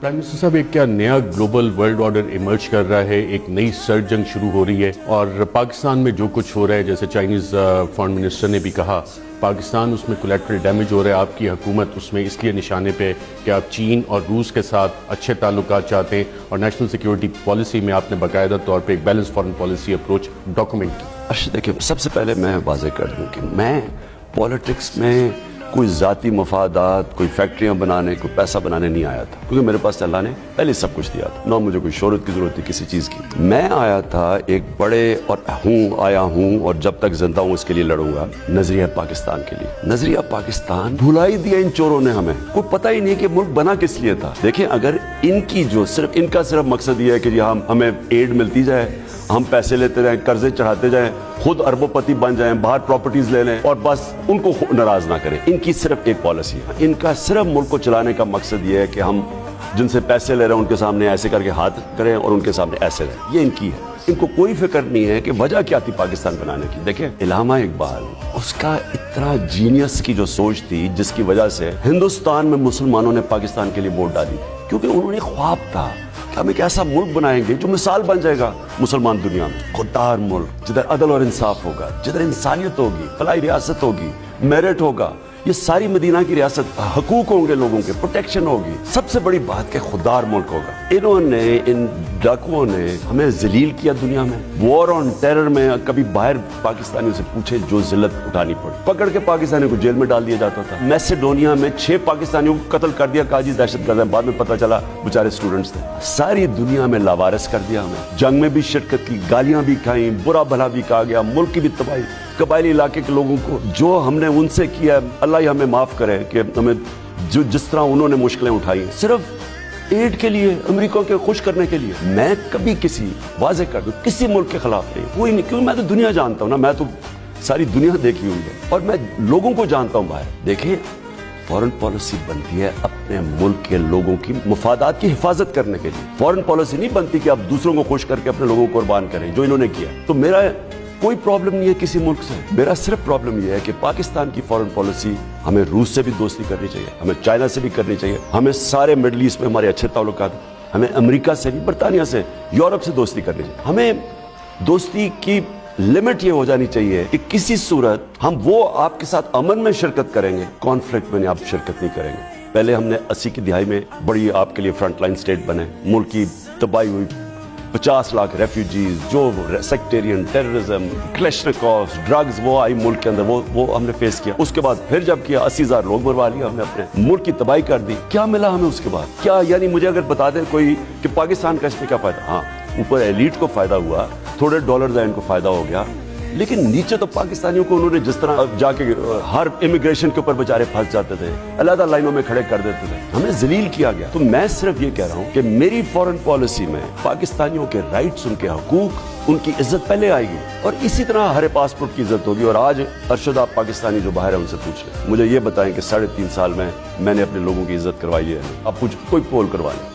Prime minister साहब, एक क्या नया ग्लोबल वर्ल्ड ऑर्डर इमर्ज कर रहा है, एक नई सर्द जंग शुरू हो रही है और पाकिस्तान में जो कुछ हो रहा है, जैसे चाइनीज़ फॉरेन मिनिस्टर ने भी कहा, पाकिस्तान उसमें कोलैटरल डैमेज हो रहा है। आपकी हुकूमत उसमें इसलिए निशाने पे कि आप चीन और रूस के साथ अच्छे ताल्लुकात चाहते हैं और नेशनल सिक्योरिटी पॉलिसी में आपने बाकायदा तौर पे एक balance foreign policy approach document की। अच्छा देखिए, सबसे पहले मैं वाज़ेह कर दूं कि मैं पॉलिटिक्स में कोई ज़ाती मफादात, कोई फैक्ट्रियाँ बनाने, कोई पैसा बनाने नहीं आया था, क्योंकि मेरे पास अल्लाह ने पहले सब कुछ दिया था, ना मुझे कोई शोहरत की ज़रूरत थी किसी चीज़ की। मैं आया था एक बड़े और आया हूँ और जब तक जिंदा हूँ इसके लिए लड़ूंगा, नजरिया पाकिस्तान के लिए। नजरिया पाकिस्तान भुला ही दिया इन चोरों ने हमें, कोई पता ही नहीं कि मुल्क बना किस लिए था। देखिए, अगर इनकी जो इनका सिर्फ मकसद ये है कि हमें एड मिलती जाए, हम पैसे लेते रहें, कर्जे चढ़ाते जाएं, खुद अरबोपति बन जाएं, बाहर प्रॉपर्टीज ले लें और बस उनको नाराज ना करें, इनकी सिर्फ एक पॉलिसी है। इनका सिर्फ मुल्क को चलाने का मकसद ये है कि हम जिनसे पैसे ले रहे हैं उनके सामने ऐसे करके हाथ करें और उनके सामने ऐसे रहें। ये इनकी है। इनको कोई फिक्र नहीं है कि वजह क्या थी पाकिस्तान बनाने की। देखिए, इल्हामा इकबाल, उसका इतना जीनियस की जो सोच थी जिसकी वजह से हिंदुस्तान में मुसलमानों ने पाकिस्तान के लिए वोट डाली, क्योंकि उन्होंने ख्वाब था कि हम एक ऐसा मुल्क बनाएंगे जो मिसाल बन जाएगा मुसलमान दुनिया में। खुददार मुल्क, जिधर अदल और इंसाफ होगा, जिधर इंसानियत होगी, फलाई रियासत होगी, मेरिट होगा, ये सारी मदीना की रियासत, हकूक होंगे लोगों के, प्रोटेक्शन होगी। सबसे बड़ी बात कि खुददार मुल्क होगा। इन्होंने, इन डाकुओं ने हमें जलील किया दुनिया में। वॉर ऑन टेरर में कभी बाहर पाकिस्तानियों से पूछे जो जिल्लत उठानी पड़ी, पकड़ के पाकिस्तानियों को जेल में डाल दिया जाता था। मैसेडोनिया में 6 पाकिस्तानियों को कत्ल कर दिया, काजी दहशतगर्द है, बाद में पता चला बेचारे स्टूडेंट्स थे। सारी दुनिया में लावारिस कर दिया हमें, जंग में भी शिरकत की, गालियां भी खाई, बुरा भला भी कहा गया, मुल्क की भी तबाही, कबायली इलाके के लोगों को जो हमने उनसे किया, अल्लाह ही हमें माफ करे कि हमें जो जिस तरह उन्होंने मुश्किलें उठाई सिर्फ एड के लिए, अमेरिका के खुश करने के लिए। मैं कभी किसी, वाज़ेह कर दूं, किसी मुल्क के खिलाफ नहीं, कोई नहीं, क्योंकि मैं तो दुनिया जानता हूं ना, मैं तो सारी दुनिया देखी हुई है और मैं लोगों को जानता हूं बाहर। देखिए, फॉरेन पॉलिसी बनती है अपने मुल्क के लोगों की मफादात की हिफाजत करने के लिए। फॉरेन पॉलिसी नहीं बनती कि आप दूसरों को खुश करके अपने लोगों को कुर्बान करें, जो इन्होंने किया। तो मेरा कोई प्रॉब्लम नहीं है किसी मुल्क से, मेरा सिर्फ प्रॉब्लम यह है कि पाकिस्तान की फॉरेन पॉलिसी, हमें रूस से भी दोस्ती करनी चाहिए, हमें चाइना से भी करनी चाहिए, हमें सारे मिडल ईस्ट में हमारे अच्छे ताल्लुकात, हमें अमेरिका से भी, बरतानिया से, यूरोप से दोस्ती करनी चाहिए। हमें दोस्ती की लिमिट ये हो जानी चाहिए कि किसी सूरत हम वो आपके साथ अमन में शिरकत करेंगे, कॉन्फ्लिक्ट में आप शिरकत नहीं करेंगे। पहले हमने 80 की दिहाई में बड़ी आपके लिए फ्रंट लाइन स्टेट बने, मुल्क की तबाही हुई, 50 लाख रेफ्यूजीज, जो सेक्टेरियन, टेररिज्म, क्लैशनिकोव्स, ड्रग्स, वो आई मुल्क के अंदर, वो हमने फेस किया। उसके बाद फिर जब किया, 80,000 लोग मरवा लिया हमने, अपने मुल्क की तबाही कर दी। क्या मिला हमें उसके बाद? क्या, यानी मुझे अगर बता दे कोई कि पाकिस्तान का इसमें क्या फायदा? हाँ, ऊपर एलीट को फायदा हुआ, थोड़े डॉलर इनको फायदा हो गया, लेकिन नीचे तो पाकिस्तानियों को उन्होंने जिस तरह जाके हर इमिग्रेशन के ऊपर बेचारे फंस जाते थे, अलग लाइनों में खड़े कर देते थे, हमें जलील किया गया। तो मैं सिर्फ ये कह रहा हूं कि मेरी फॉरेन पॉलिसी में पाकिस्तानियों के राइट्स, उनके हकूक, उनकी इज्जत पहले आएगी और इसी तरह हरे पासपोर्ट की इज्जत होगी। और आज अरशद, आप पाकिस्तानी जो बाहर है उनसे पूछ लें, मुझे ये बताएं कि 3.5 साल में मैंने अपने लोगों की इज्जत करवाई है? आप कुछ कोई पोल करवा लें।